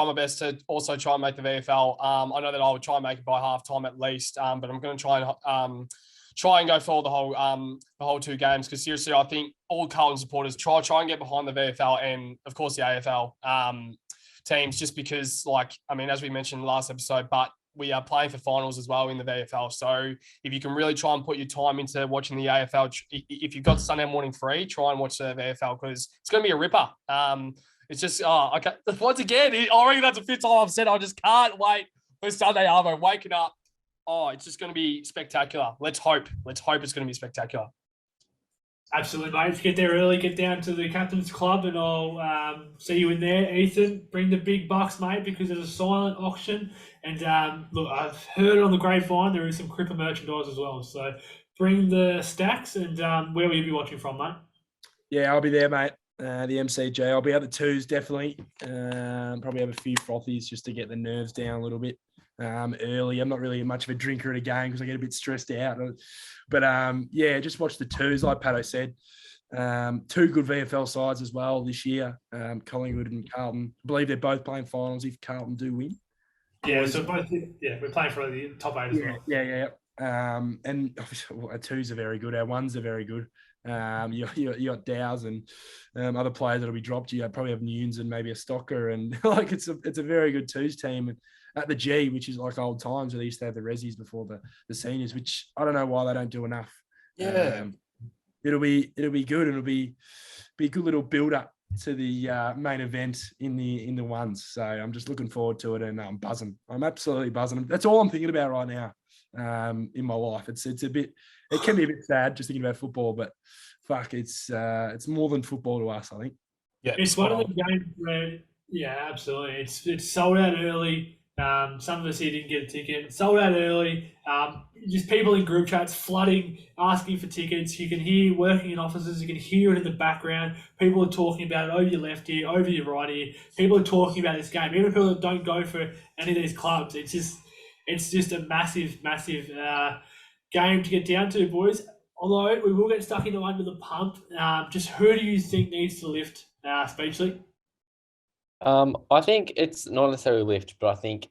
my best to also try and make the VFL. I know that I would try and make it by halftime at least, but I'm going to try and go for the whole 2 games, because seriously, I think all Carlton supporters try and get behind the VFL and of course the AFL teams, just because, as we mentioned last episode, but we are playing for finals as well in the VFL. So if you can really try and put your time into watching the AFL, if you've got Sunday morning free, try and watch the VFL, because it's going to be a ripper. It's just, okay. Once again, I reckon that's the 5th time I've said I just can't wait for Sunday Arvo, waking up. Oh, it's just going to be spectacular. Let's hope it's going to be spectacular. Absolutely, mate. Get there early, get down to the Captain's Club, and I'll see you in there. Ethan, bring the big bucks, mate, because there's a silent auction. And look, I've heard on the grapevine there is some Cripper merchandise as well. So bring the stacks, and where will you be watching from, mate? Yeah, I'll be there, mate. The MCG. I'll be at the 2s, definitely. Probably have a few frothies just to get the nerves down a little bit early. I'm not really much of a drinker at a game because I get a bit stressed out. But just watch the 2s, like Pato said. 2 good VFL sides as well this year, Collingwood and Carlton. I believe they're both playing finals if Carlton do win. Yeah, so both. Yeah, we're playing for the top 8 as well. Yeah. And our 2s are very good. Our 1s are very good. You got Dow's and other players that'll be dropped. You probably have Nunes and maybe a Stocker, and it's a very good 2s team. And at the G, which is like old times where they used to have the resis before the seniors, which I don't know why they don't do enough. Yeah, it'll be good, and it'll be a good little build up main event in the ones. So I'm just looking forward to it, and I'm buzzing. I'm absolutely buzzing. That's all I'm thinking about right now in my life. It can be a bit sad just thinking about football, but fuck, it's more than football to us, I think. Yeah, It's one of the games where, yeah, absolutely. It's sold out early. Some of us here didn't get a ticket. It's sold out early. Just people in group chats flooding, asking for tickets. You can hear working in offices. You can hear it in the background. People are talking about it over your left ear, over your right ear. People are talking about this game. Even people that don't go for any of these clubs, it's just a massive game to get down to, boys. Although we will get stuck into under the pump. Just who do you think needs to lift Speechley? I think it's not necessarily lift, but I think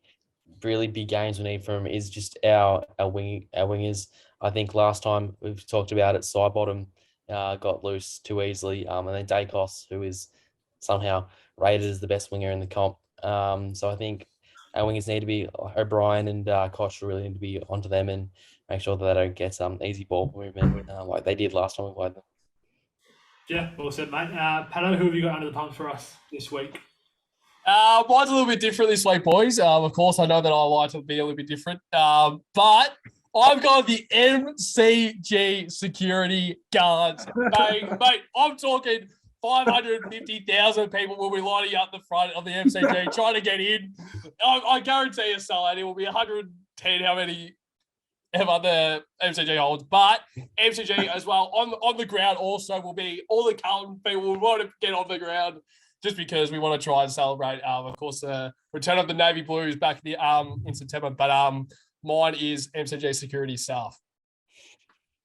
really big games we need from him is just our wingers. I think last time we've talked about it, Sidebottom got loose too easily, and then Dacos, who is somehow rated as the best winger in the comp. So I think our wingers need to be O'Brien and Koch really need to be onto them and make sure that they don't get some easy ball movement like they did last time we played them. Yeah, well said, mate. Pato, who have you got under the pump for us this week? Mine's a little bit different this week, boys. Of course, I know that I like to be a little bit different, but I've got the MCG security guards. Mate, I'm talking 550,000 people will be lining up the front of the MCG trying to get in. I guarantee you, Salah, it will be 110 how many ever the MCG holds. But MCG as well on the ground also will be all the Carlton people will want to get on the ground just because we want to try and celebrate, of course, the return of the Navy Blues back in September. But mine is MCG security staff.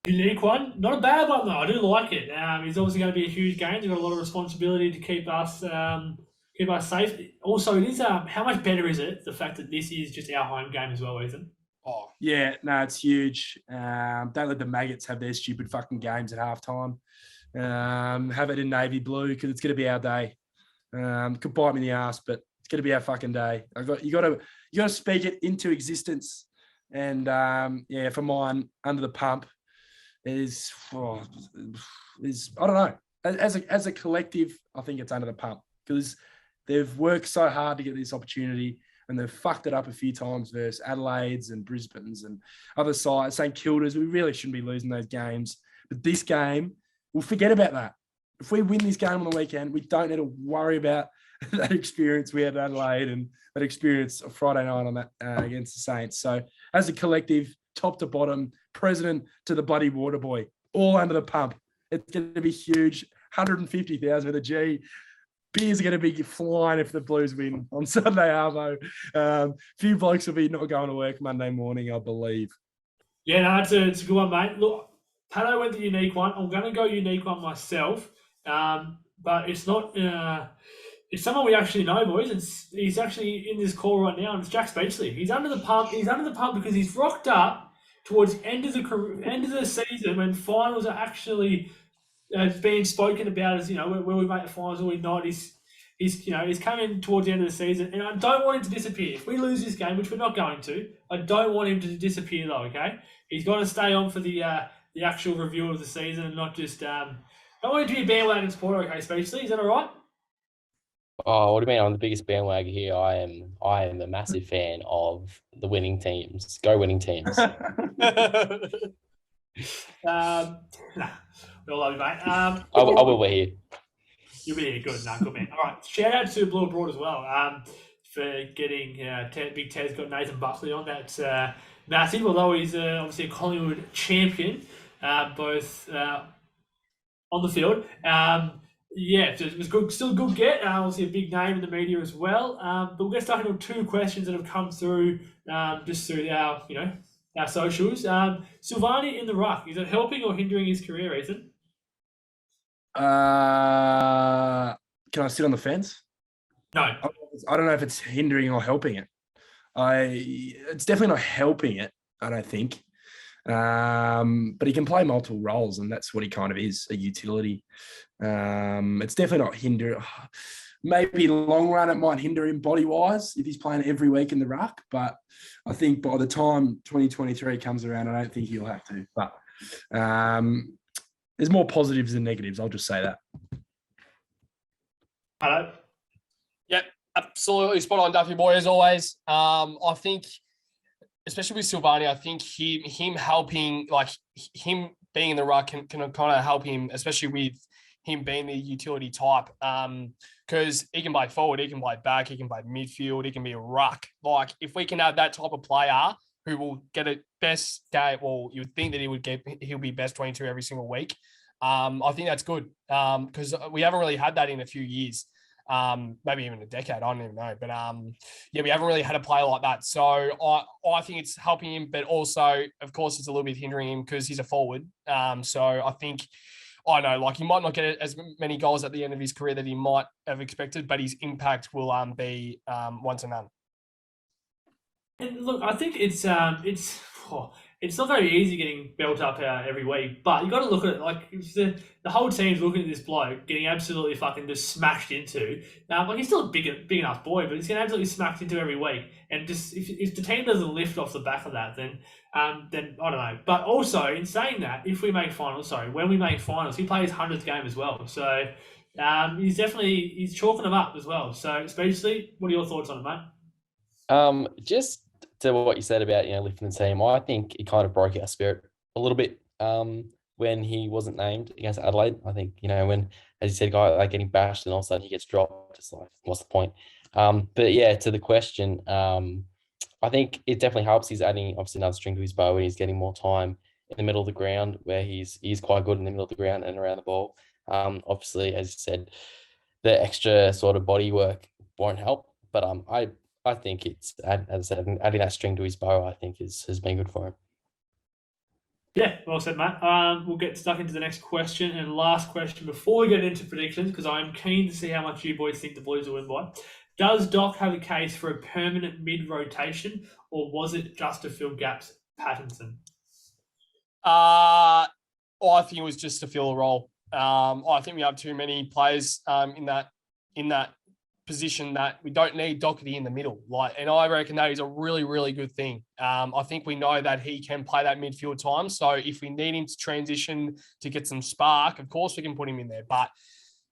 Unique one. Not a bad one, though. I do like it. It's obviously going to be a huge game. They've got a lot of responsibility to keep us safe. Also, it is how much better is it, the fact that this is just our home game as well, Ethan? Oh, Yeah, no, it's huge. Don't let the maggots have their stupid fucking games at halftime. Have it in navy blue because it's going to be our day. Could bite me in the ass, but it's going to be our fucking day. You got to speak it into existence. And for mine, under the pump is I don't know. As a collective, I think it's under the pump because they've worked so hard to get this opportunity. And they've fucked it up a few times versus Adelaide's and Brisbane's and other sides, St Kilda's. We really shouldn't be losing those games. But this game, we'll forget about that. If we win this game on the weekend, we don't need to worry about that experience we had at Adelaide and that experience of Friday night on that against the Saints. So as a collective, top to bottom, president to the bloody water boy, all under the pump. It's going to be huge. 150,000 with a G. Beers are going to be flying if the Blues win on Sunday, Arvo. Few blokes will be not going to work Monday morning, I believe. Yeah, no, it's a good one, mate. Look, Pato went the unique one. I'm going to go unique one myself, but it's not. It's someone we actually know, boys. He's actually in this call right now, and it's Jack Speechley. He's under the pump. He's under the pump because he's rocked up towards end of the season when finals are actually. It's being spoken about as, where we make the finals or we not. He's coming towards the end of the season, and I don't want him to disappear. If we lose this game, which we're not going to, I don't want him to disappear though. Okay, he's got to stay on for the actual review of the season and not just. I don't want him to be a bandwagon supporter. Okay, Speechley, is that all right? Oh, what do you mean? I'm the biggest bandwagon here. I am a massive fan of the winning teams. Go winning teams. We all love you, mate. I will be here. You'll be here. Good. Good man. All right. Shout out to Blue Abroad as well for getting Big Ted's got Nathan Buckley on. That's massive, although he's obviously a Collingwood champion, both on the field. It was good. Still a good get. Obviously a big name in the media as well. But we'll get stuck into 2 questions that have come through just through our socials. Silvani in the ruck, is it helping or hindering his career, Ethan? Can I sit on the fence? No. I don't know if it's hindering or helping it. It's definitely not helping it, I don't think. But he can play multiple roles, and that's what he kind of is, a utility. It's definitely not hinder. Maybe in the long run, it might hinder him body-wise if he's playing every week in the ruck. But I think by the time 2023 comes around, I don't think he'll have to. But there's more positives than negatives. I'll just say that. Hello. Yep, absolutely spot on, Duffy boy, as always. I think, especially with Silvani, I think him helping, like him being in the ruck can kind of help him, especially with him being the utility type. Because he can play forward, he can play back, he can play midfield, he can be a ruck. Like if we can have that type of player who will get a best game, well, you would think that he'll be best 22 every single week. I think that's good because we haven't really had that in a few years. Maybe even a decade, I don't even know. But yeah, we haven't really had a player like that. So I think it's helping him, but also, of course, it's a little bit hindering him because he's a forward. So I think, I know, like he might not get as many goals at the end of his career that he might have expected, but his impact will be one to none. And look, I think it's not very easy getting built up every week, but you got to look at it like it's the whole team's looking at this bloke getting absolutely fucking just smashed into. Like he's still a big enough boy, but he's getting absolutely smacked into every week. And just if the team doesn't lift off the back of that, then I don't know. But also in saying that, when we make finals, he plays 100th game as well. So he's chalking them up as well. So Speechlessly, what are your thoughts on it, mate? Just to what you said about lifting the team, I think it kind of broke our spirit a little bit when he wasn't named against Adelaide. I think when, as you said, guy like getting bashed and all of a sudden he gets dropped. It's like, what's the point? But yeah, to the question, I think it definitely helps. He's adding obviously another string to his bow and he's getting more time in the middle of the ground where he's quite good in the middle of the ground and around the ball. Obviously, as you said, the extra sort of body work won't help, but I think it's, as I said, adding that string to his bow, I think has been good for him. Yeah, well said, Matt. We'll get stuck into the next question and last question before we get into predictions, because I'm keen to see how much you boys think the Blues will win by. Does Doc have a case for a permanent mid-rotation, or was it just to fill gaps, Pattinson? I think it was just to fill a role. I think we have too many players in that position that we don't need Doherty in the middle. And I reckon that is a really, really good thing. I think we know that he can play that midfield time. So if we need him to transition to get some spark, of course we can put him in there. But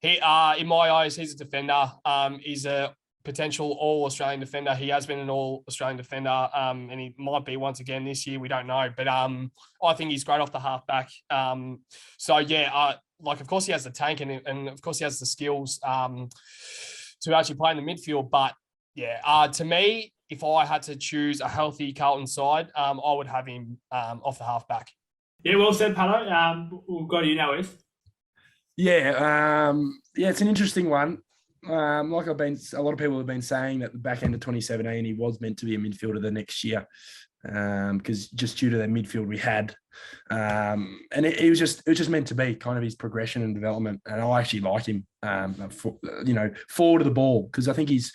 he, in my eyes, he's a defender. He's a potential All-Australian defender. He has been an All-Australian defender, and he might be once again this year. We don't know. But I think he's great off the halfback. So yeah, of course he has the tank and of course he has the skills to actually play in the midfield. But yeah, to me, if I had to choose a healthy Carlton side, I would have him off the halfback. Yeah, well said, Pato. We'll go to you now, Eth. Yeah, it's an interesting one. A lot of people have been saying that the back end of 2017, he was meant to be a midfielder the next year, because just due to the midfield we had, and it was just meant to be kind of his progression and development. And I actually like him, forward of the ball, because I think he's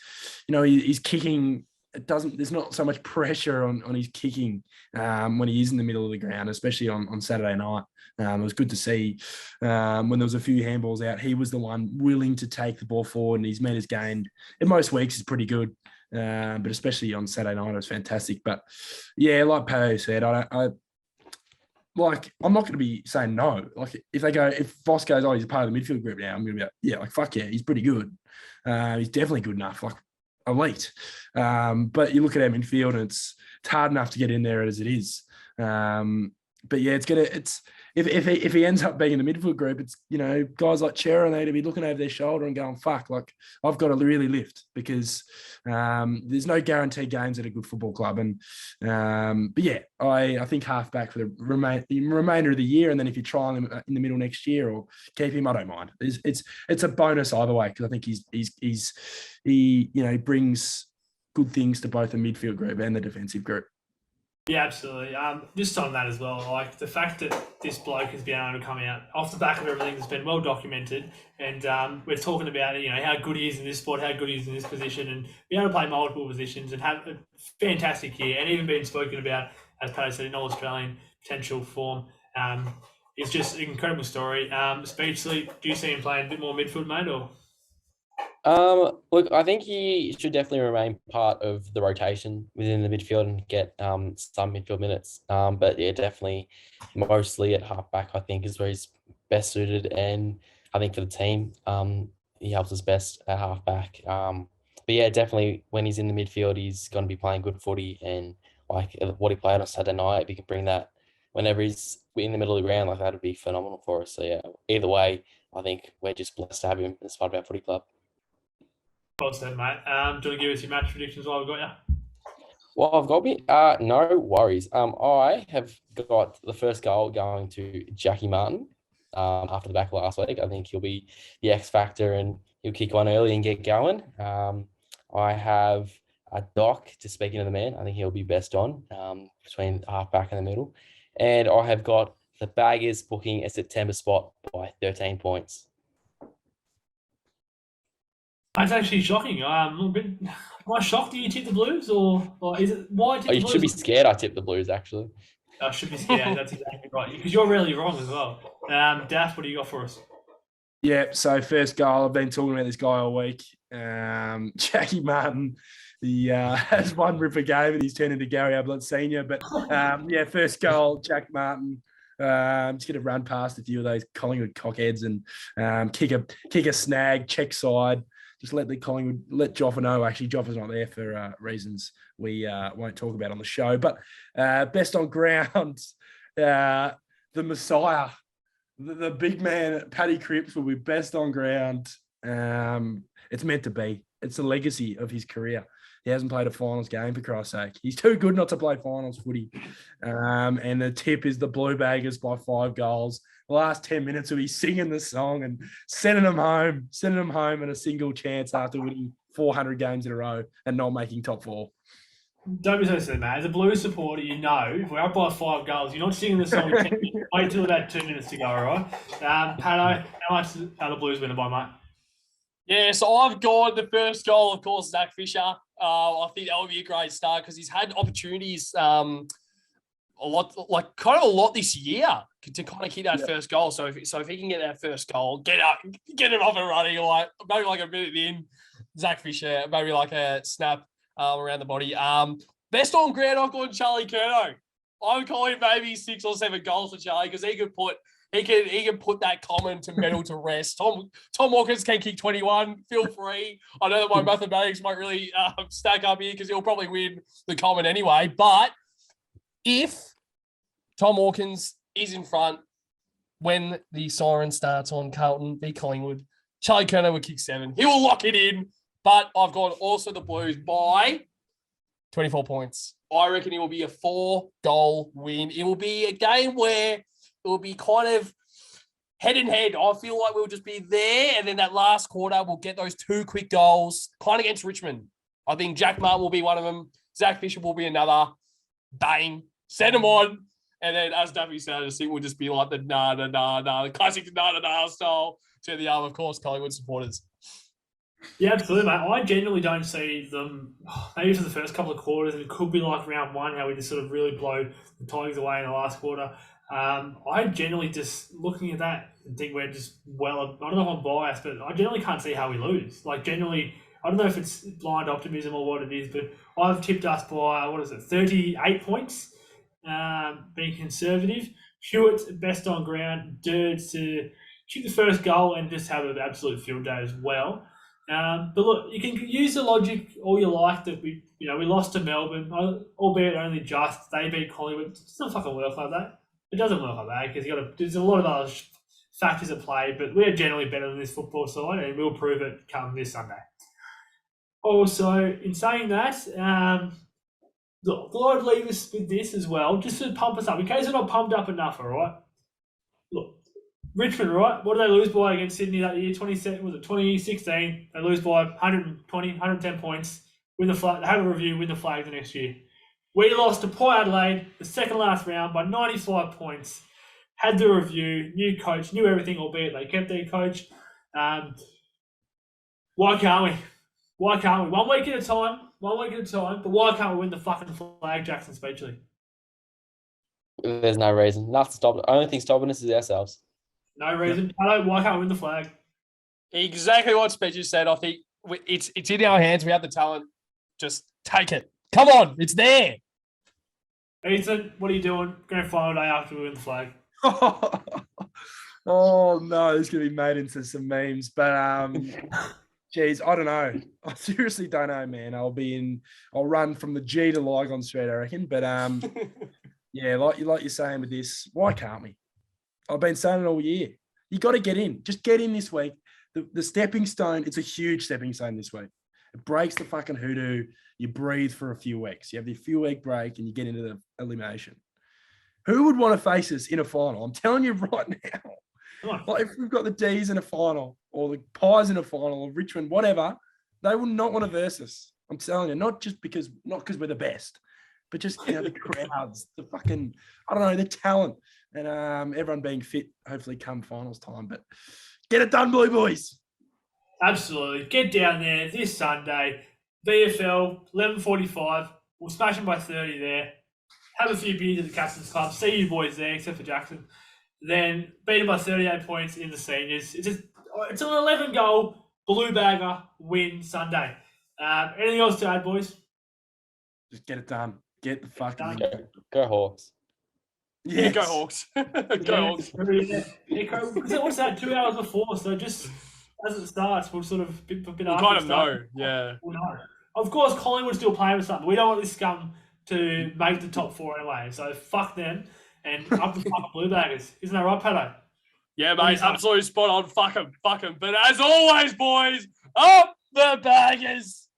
kicking. There's not so much pressure on his kicking when he is in the middle of the ground, especially on Saturday night. It was good to see when there was a few handballs out, he was the one willing to take the ball forward, and his meters gained in most weeks is pretty good. But especially on Saturday night, it was fantastic. But yeah, like Pato said, I'm not going to be saying no. Like if Voss goes, oh, he's a part of the midfield group now, I'm going to be like, yeah, fuck yeah, he's pretty good. He's definitely good enough, elite. But you look at our midfield and it's hard enough to get in there as it is. But yeah, if he ends up being in the midfield group, it's guys like Chera and they to be looking over their shoulder and going, fuck, I've got to really lift, because there's no guaranteed games at a good football club. And but yeah, I think halfback for the remainder of the year, and then if you try him in the middle next year or keep him, I don't mind. It's a bonus either way, because I think he brings good things to both the midfield group and the defensive group. Yeah, absolutely. Just on that as well, like the fact that this bloke has been able to come out off the back of everything that's been well documented, and we're talking about how good he is in this sport, how good he is in this position, and be able to play multiple positions and have a fantastic year, and even being spoken about, as Pat said, in All-Australian potential form. It's just an incredible story. Speechlessly, do you see him playing a bit more midfield, mate, or? Look, I think he should definitely remain part of the rotation within the midfield and get some midfield minutes. But yeah, definitely mostly at halfback, I think, is where he's best suited. And I think for the team, he helps us best at halfback. But yeah, definitely when he's in the midfield, he's going to be playing good footy, and like what he played on Saturday night, if he can bring that whenever he's in the middle of the ground, like that would be phenomenal for us. So yeah, either way, I think we're just blessed to have him as part of our footy club. Well said, mate. Do you want to give us your match predictions while we've got you? Well, I've got me. No worries. I have got the first goal going to Jackie Martin. After the back last week, I think he'll be the X factor and he'll kick on early and get going. I have a Doc, just speaking of the man, I think he'll be best on between half back and the middle. And I have got the Baggers booking a September spot by 13 points. That's actually shocking. I'm a little bit. Am I shocked that you tipped the Blues, or is it why? Oh, you should be scared. I tipped the Blues actually. I should be scared. That's exactly right. Because you're really wrong as well. Daff, what do you got for us? Yeah, so first goal, I've been talking about this guy all week. Jackie Martin, he has one ripper game and he's turned into Gary Ablett Senior. But yeah, first goal, Jack Martin. Just going to run past a few of those Collingwood cockheads and kick a snag, check side. Just let Joffa know. Actually, Joffa's not there for reasons we won't talk about on the show. But best on ground, the Messiah, the big man, Paddy Cripps, will be best on ground. It's meant to be. It's the legacy of his career. He hasn't played a finals game, for Christ's sake. He's too good not to play finals footy. And the tip is the Blue Baggers by 5 goals. The last 10 minutes will be singing the song and sending them home in a single chance after winning 400 games in a row and not making top 4. Don't be so silly, mate. As a Blues supporter, you know if we're up by 5 goals, you're not singing the song. Wait till about 2 minutes to go, all right? Pato, how much are the Blues winning by, mate? Yeah, so I've got the first goal, of course, Zach Fisher. I think that would be a great start because he's had opportunities kind of a lot this year to kind of keep that first goal. So if he can get that first goal, get it off and running, maybe like a minute in, Zach Fisher, maybe like a snap around the body. Best on ground, I've got Charlie Curnow. I'm calling maybe 6 or 7 goals for Charlie because he can put that common to medal to rest. Tom Hawkins can kick 21. Feel free. I know that my mathematics might really stack up here because he'll probably win the common anyway. But if Tom Hawkins is in front when the siren starts on Carlton v Collingwood, Charlie Curnow will kick 7. He will lock it in. But I've got also the Blues by 24 points. I reckon it will be a 4-goal win. It will be a game where it will be kind of head and head. I feel like we'll just be there, and then that last quarter we'll get those 2 quick goals, kind of against Richmond. I think Jack Martin will be one of them. Zach Fisher will be another. Bang. Send them on. And then, as Duffy said, I just think we'll just be like the the classic style to the, of course, Collingwood supporters. Yeah, absolutely, mate. I genuinely don't see them, maybe for the first couple of quarters, and it could be like round 1, how we just sort of really blow the Tigers away in the last quarter. I generally just, looking at that, and think we're just I don't know if I'm biased, but I generally can't see how we lose. Like, generally, I don't know if it's blind optimism or what it is, but I've tipped us by, 38 points, being conservative. Hewitt, best on ground. Dirds to kick the first goal and just have an absolute field day as well. But look, you can use the logic all you like that we lost to Melbourne, albeit only just. They beat Collingwood. It doesn't fucking work like that. It doesn't work like that because there's a lot of other factors at play, but we're generally better than this football side, and we'll prove it come this Sunday. Also, in saying that, look, I'd leave us with this as well, just to pump us up, in case we're not pumped up enough, all right? Look, Richmond, right? What did they lose by against Sydney that year? 2016. They lose by 120, 110 points. Win the flag. They have a review. Win the flag the next year. We lost to Port Adelaide the second last round by 95 points. Had the review. New coach. Knew everything, albeit they kept their coach. Why can't we? Why can't we? 1 week at a time. But why can't we win the fucking flag, Jackson Speechley? There's no reason. Nothing stopping. Only thing stopping us is ourselves. No reason. Hello, why can't we win the flag? Exactly what Speech said. I think it's in our hands. We have the talent. Just take it. Come on, it's there. Ethan, what are you doing? Grand final day after we win the flag. Oh no, this is gonna be made into some memes. But geez, I don't know. I seriously don't know, man. I'll run from the G to Lygon Street, I reckon. But yeah, like you're saying with this, why can't we? I've been saying it all year. You got to get in. Just get in this week. The stepping stone, it's a huge stepping stone this week. It breaks the fucking hoodoo. You breathe for a few weeks. You have the few week break and you get into the elimination. Who would want to face us in a final? I'm telling you right now. Like if we've got the D's in a final or the Pies in a final or Richmond, whatever, they will not want to verse us. I'm telling you, not because we're the best, but just the crowds, the fucking, I don't know, the talent, and everyone being fit. Hopefully, come finals time. But get it done, Blue Boys. Absolutely. Get down there this Sunday. VFL 11:45. We'll smash them by 30 there. Have a few beers at the Captain's Club. See you boys there, except for Jackson. Then beat them by 38 points in the seniors. It's an 11-goal blue bagger win Sunday. Anything else to add, boys? Just get it done. Get the fucking Go Hawks. Yes. Yeah, go Hawks. Go Hawks. What's that? 2 hours before, so just as it starts, we'll sort of bit We'll after kind it of know. starts, Yeah. We'll know. Of course, Collingwood's still playing with something. We don't want this scum to make the top 4 anyway. So fuck them and up the fucking blue baggers. Isn't that right, Pato? Yeah, What do you mate. say? Absolutely spot on. Fuck 'em. But as always, boys, up the baggers.